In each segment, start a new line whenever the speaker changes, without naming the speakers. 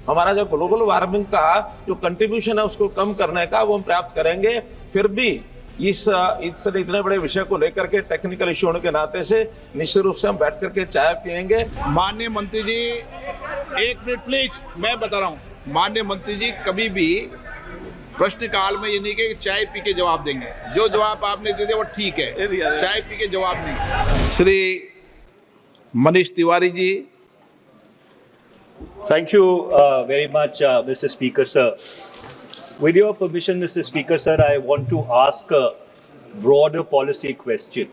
हमारा जो global warming का जो कंट्रीब्यूशन है उसको कम करने का वो हम प्राप्त करेंगे। फिर भी इस इतने बड़े विषय को लेकर के टेक्निकल इश्यू होने के नाते से निश्चित रूप से हम बैठ करके चाय पियेंगे।
माननीय मंत्री जी, एक मिनट प्लीज, मैं बता रहा हूँ। माननीय मंत्री जी कभी भी प्रश्नकाल में ये नहीं कि चाय पी के जवाब देंगे। जो जवाब आपने दे दिया वो ठीक है, चाय पी के जवाब नहीं। Shri Manish Tiwari ji.
Thank you very much, Mr. Speaker, sir. With your permission, Mr. Speaker, sir, I want to ask a broader policy question.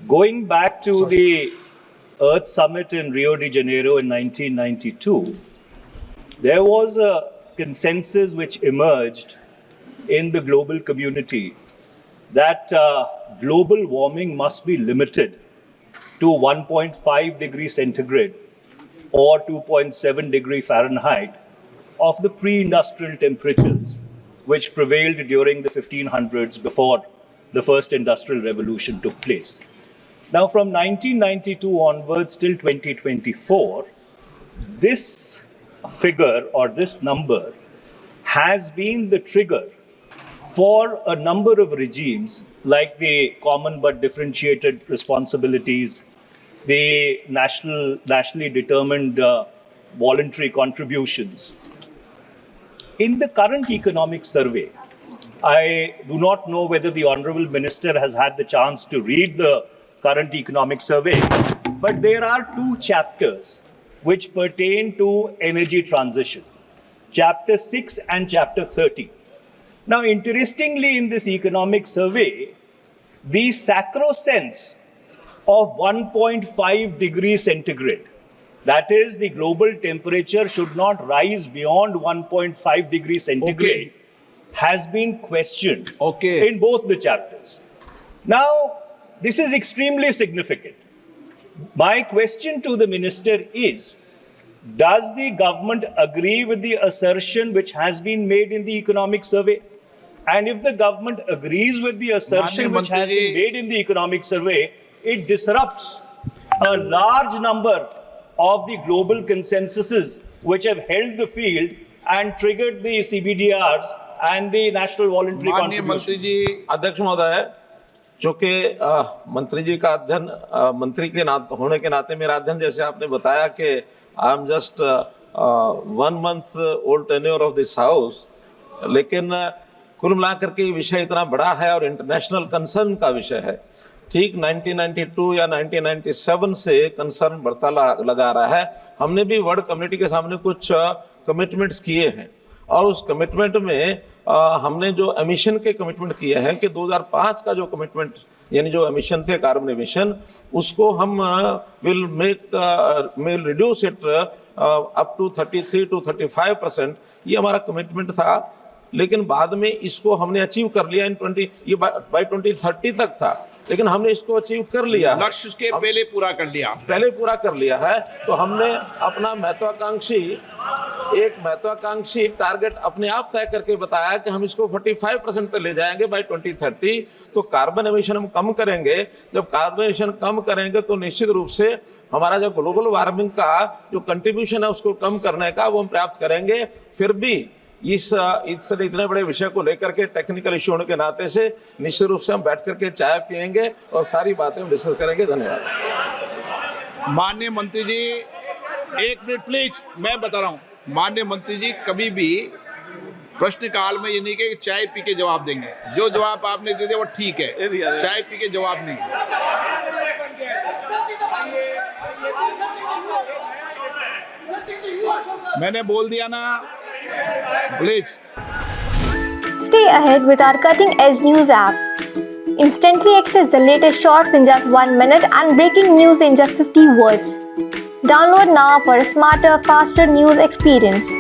Going back to the Earth Summit in Rio de Janeiro in 1992, there was a consensus which emerged in the global community that global warming must be limited to 1.5 degrees centigrade or 2.7 degree Fahrenheit of the pre-industrial temperatures which prevailed during the 1500s before the first industrial revolution took place. Now, from 1992 onwards till 2024, this figure or this number has been the trigger for a number of regimes like the Common but Differentiated Responsibilities, the nationally determined voluntary contributions. In the current economic survey, I do not know whether the Honorable Minister has had the chance to read the current economic survey, but there are two chapters which pertain to energy transition, Chapter 6 and Chapter 30. Now, interestingly, in this economic survey, the sacrosanct of 1.5 degrees centigrade, that is, the global temperature should not rise beyond 1.5 degrees centigrade, has been questioned in both the chapters. Now, this is extremely significant. My question to the minister is, does the government agree with the assertion which has been made in the economic survey? And if the government agrees with the assertion which has been made in the economic survey, it disrupts a large number of the global consensuses which have held the field and triggered the CBDRs and the national voluntary contributions.
अध्यक्ष महोदय, चूंकि मंत्री जी का अध्ययन मंत्री के होने के नाते मेरा अध्ययन, जैसे आपने बताया कि I am just 1 month old tenure of this house, लेकिन कुल मिलाकर के विषय इतना बड़ा है और इंटरनेशनल कंसर्न का विषय है। ठीक 1992 या 1997 से कंसर्न बढ़ता लगा रहा है। हमने भी वर्ल्ड कम्युनिटी के सामने कुछ कमिटमेंट्स किए हैं और उस कमिटमेंट में हमने जो एमिशन के कमिटमेंट किए हैं कि 2005 का जो कमिटमेंट यानी जो एमिशन थे कार्बन एमिशन, उसको हम will reduce it up to 33 to 35%, ये हमारा कमिटमेंट था। लेकिन बाद में इसको हमने अचीव कर लिया ये बाय 2030 तक था, लेकिन हमने इसको अचीव कर लिया,
लक्ष्य के पहले पूरा कर लिया है। तो हमने अपना महत्वाकांक्षी टारगेट अपने आप तय करके बताया कि हम इसको 45% तक ले जाएंगे बाय 2030। तो कार्बन एमिशन हम कम करेंगे। जब कार्बन एमिशन कम करेंगे तो निश्चित रूप से हमारा जो ग्लोबल वार्मिंग का जो कंट्रीब्यूशन है उसको कम करने का वो हम प्राप्त करेंगे। फिर भी इस इतने बड़े विषय को लेकर के टेक्निकल इश्यू होने के नाते से निश्चित रूप से हम बैठ करके चाय पियेंगे और सारी बातें हम डिस्कस करेंगे। धन्यवाद। माननीय मंत्री जी, एक मिनट प्लीज, मैं बता रहा हूँ। माननीय मंत्री जी कभी भी प्रश्नकाल में ये नहीं कि चाय पी के जवाब देंगे। जो जवाब आपने दे दिया वो ठीक है, चाय पी के जवाब नहीं। मैंने बोल दिया ना, please.
Stay ahead with our cutting-edge news app. Instantly access the latest shorts in just 1 minute and breaking news in just 50 words. Download now for a smarter, faster news experience.